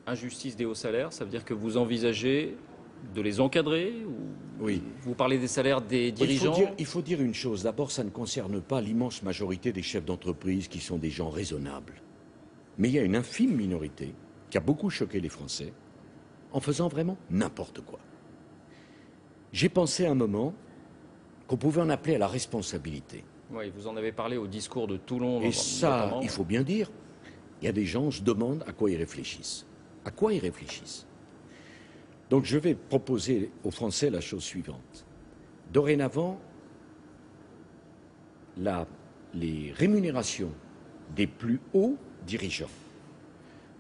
injustice des hauts salaires, ça veut dire que vous envisagez de les encadrer ou Oui. vous parlez des salaires des dirigeants? Il faut dire une chose. D'abord, ça ne concerne pas l'immense majorité des chefs d'entreprise qui sont des gens raisonnables. Mais il y a une infime minorité qui a beaucoup choqué les Français en faisant vraiment n'importe quoi. J'ai pensé à un moment qu'on pouvait en appeler à la responsabilité. Oui, vous en avez parlé au discours de Toulon. Et ça, notamment. il faut bien dire, il y a des gens, on se demande à quoi ils réfléchissent. À quoi ils réfléchissent? Donc je vais proposer aux Français la chose suivante. Dorénavant, les rémunérations des plus hauts dirigeants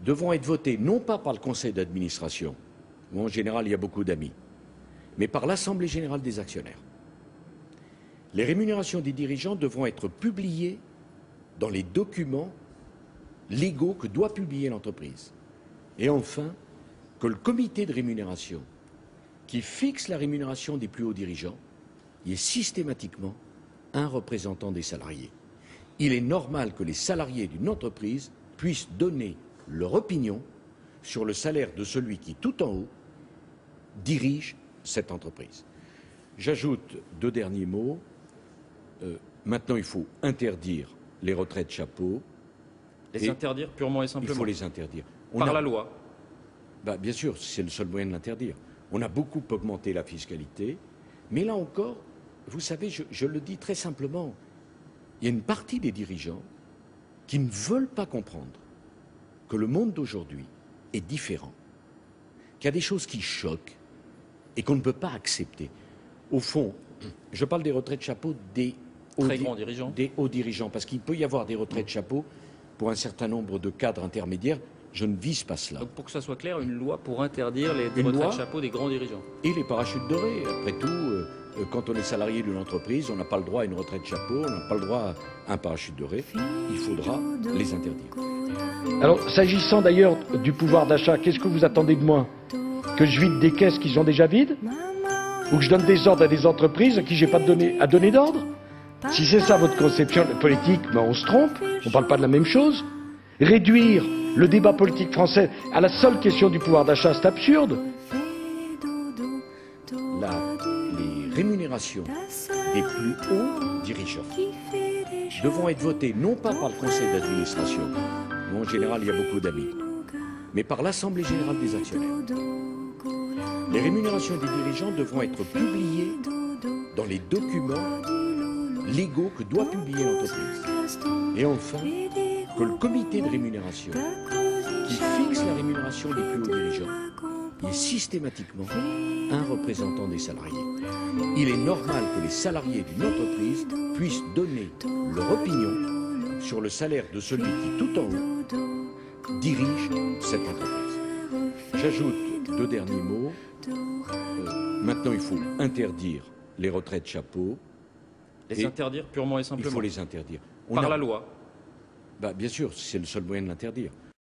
devront être votées non pas par le conseil d'administration, où en général il y a beaucoup d'amis, mais par l'Assemblée générale des actionnaires. Les rémunérations des dirigeants devront être publiées dans les documents légaux que doit publier l'entreprise. Et enfin, que le comité de rémunération qui fixe la rémunération des plus hauts dirigeants y ait systématiquement un représentant des salariés. Il est normal que les salariés d'une entreprise puissent donner leur opinion sur le salaire de celui qui, tout en haut, dirige cette entreprise. J'ajoute deux derniers mots. Maintenant, il faut interdire les retraites chapeau. Les interdire purement et simplement? Il faut les interdire. Par la loi? Bien sûr, c'est le seul moyen de l'interdire. On a beaucoup augmenté la fiscalité, mais là encore, vous savez, je le dis très simplement, il y a une partie des dirigeants qui ne veulent pas comprendre que le monde d'aujourd'hui est différent, qu'il y a des choses qui choquent et qu'on ne peut pas accepter. Au fond, je parle des retraites chapeau des grands dirigeants. Des hauts dirigeants, parce qu'il peut y avoir des retraites chapeau pour un certain nombre de cadres intermédiaires. Je ne vise pas cela. Donc pour que ça soit clair, une loi pour interdire les Une retraites loi chapeau des grands dirigeants. Et les parachutes dorés. Après tout, quand on est salarié d'une entreprise, on n'a pas le droit à une retraite chapeau, on n'a pas le droit à un parachute doré. Il faudra les interdire. Alors, s'agissant d'ailleurs du pouvoir d'achat, qu'est-ce que vous attendez de moi? Que je vide des caisses qui sont déjà vides? Ou que je donne des ordres à des entreprises à qui j'ai pas à donner d'ordre? Si c'est ça votre conception politique, on se trompe, on ne parle pas de la même chose. Réduire le débat politique français à la seule question du pouvoir d'achat, c'est absurde. Les rémunérations des plus hauts dirigeants devront être votées non pas par le conseil d'administration, où en général il y a beaucoup d'amis, mais par l'Assemblée générale des actionnaires. Les rémunérations des dirigeants devront être publiées dans les documents légaux que doit publier l'entreprise. Et enfin, que le comité de rémunération qui fixe la rémunération des plus hauts dirigeants y ait systématiquement un représentant des salariés. Il est normal que les salariés d'une entreprise puissent donner leur opinion sur le salaire de celui qui, tout en haut, dirige cette entreprise. J'ajoute deux derniers mots. Maintenant, il faut interdire les retraites chapeau. Les interdire purement et simplement? Il faut les interdire. Par la loi? Bien sûr, c'est le seul moyen de l'interdire.